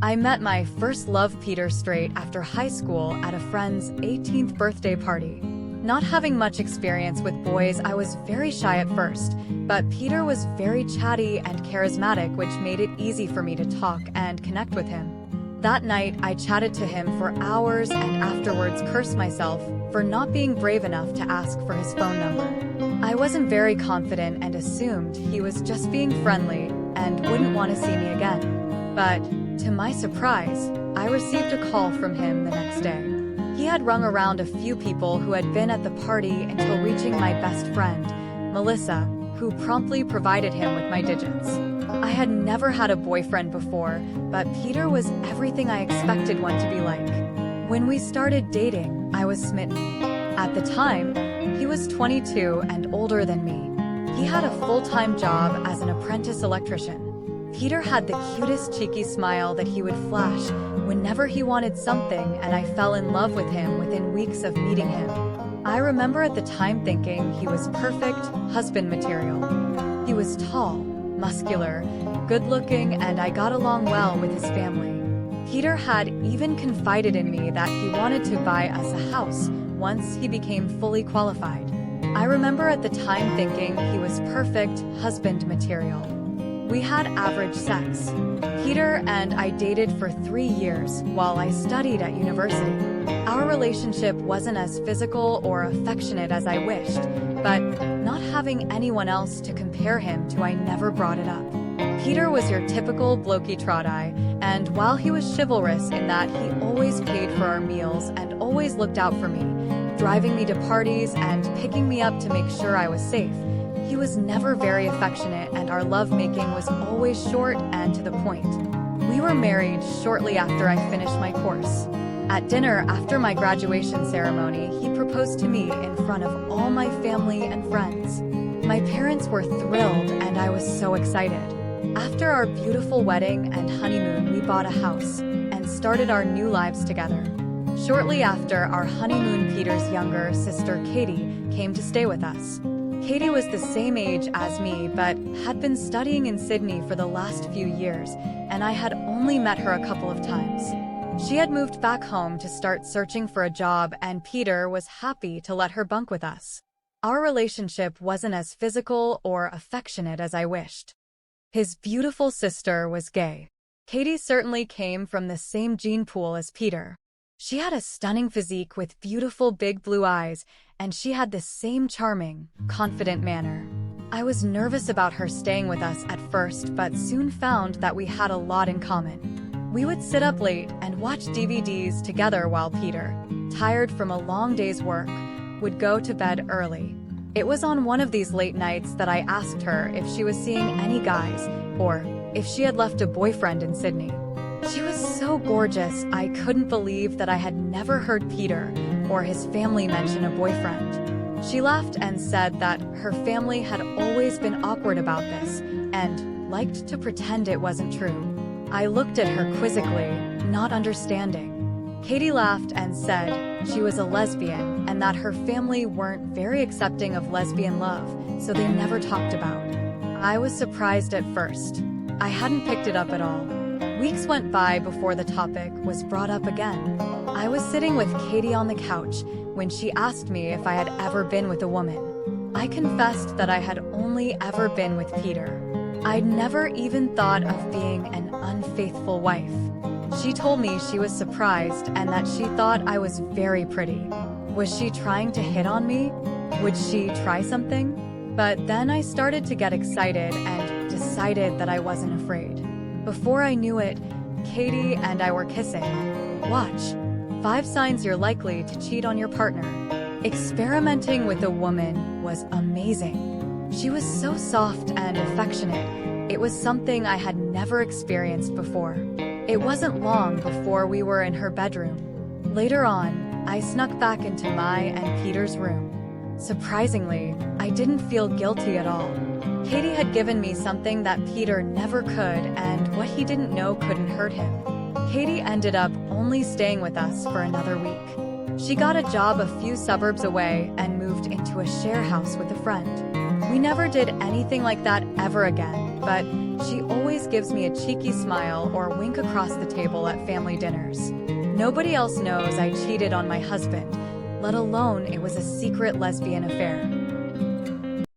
I met my first love Peter straight after high school at a friend's 18th birthday party. Not having much experience with boys, I was very shy at first, but Peter was very chatty and charismatic, which made it easy for me to talk and connect with him. That night, I chatted to him for hours and afterwards cursed myself for not being brave enough to ask for his phone number. I wasn't very confident and assumed he was just being friendly and wouldn't want to see me again. But, to my surprise, I received a call from him the next day. He had rung around a few people who had been at the party until reaching my best friend, Melissa, who promptly provided him with my digits. I had never had a boyfriend before, but Peter was everything I expected one to be like. When we started dating, I was smitten. At the time, he was 22 and older than me. He had a full-time job as an apprentice electrician. Peter had the cutest cheeky smile that he would flash whenever he wanted something, and I fell in love with him within weeks of meeting him. I remember at the time thinking he was perfect husband material. He was tall, muscular, good-looking, and I got along well with his family. Peter had even confided in me that he wanted to buy us a house once he became fully qualified. I remember at the time thinking he was perfect husband material. We had average sex. Peter and I dated for 3 years while I studied at university. Our relationship wasn't as physical or affectionate as I wished, but not having anyone else to compare him to, I never brought it up. Peter was your typical blokey trot-eye, and while he was chivalrous in that he always paid for our meals and always looked out for me, driving me to parties and picking me up to make sure I was safe, he was never very affectionate, and our lovemaking was always short and to the point. We were married shortly after I finished my course. At dinner after my graduation ceremony, he proposed to me in front of all my family and friends. My parents were thrilled and I was so excited. After our beautiful wedding and honeymoon, we bought a house and started our new lives together. Shortly after our honeymoon, Peter's younger sister, Katie, came to stay with us. Katie was the same age as me, but had been studying in Sydney for the last few years, and I had only met her a couple of times. She had moved back home to start searching for a job, and Peter was happy to let her bunk with us. Our relationship wasn't as physical or affectionate as I wished. His beautiful sister was gay. Katie certainly came from the same gene pool as Peter. She had a stunning physique with beautiful big blue eyes, and she had the same charming, confident manner. I was nervous about her staying with us at first, but soon found that we had a lot in common. We would sit up late and watch DVDs together while Peter, tired from a long day's work, would go to bed early. It was on one of these late nights that I asked her if she was seeing any guys, or if she had left a boyfriend in Sydney. She was so gorgeous, I couldn't believe that I had never heard Peter or his family mention a boyfriend. She laughed and said that her family had always been awkward about this and liked to pretend it wasn't true. I looked at her quizzically, not understanding. Katie laughed and said she was a lesbian and that her family weren't very accepting of lesbian love, so they never talked about. I was surprised at first. I hadn't picked it up at all. Weeks went by before the topic was brought up again. I was sitting with Katie on the couch when she asked me if I had ever been with a woman. I confessed that I had only ever been with Peter. I'd never even thought of being an unfaithful wife. She told me she was surprised and that she thought I was very pretty. Was she trying to hit on me? Would she try something? But then I started to get excited and decided that I wasn't afraid. Before I knew it, Katie and I were kissing. Watch. 5 signs you're likely to cheat on your partner. Experimenting with a woman was amazing. She was so soft and affectionate. It was something I had never experienced before. It wasn't long before we were in her bedroom. Later on, I snuck back into my and Peter's room. Surprisingly, I didn't feel guilty at all. Katie had given me something that Peter never could, and what he didn't know couldn't hurt him. Katie ended up only staying with us for another week. She got a job a few suburbs away and moved into a share house with a friend. We never did anything like that ever again, but She always gives me a cheeky smile or wink across the table at family dinners. Nobody else knows I cheated on my husband, let alone it was a secret lesbian affair.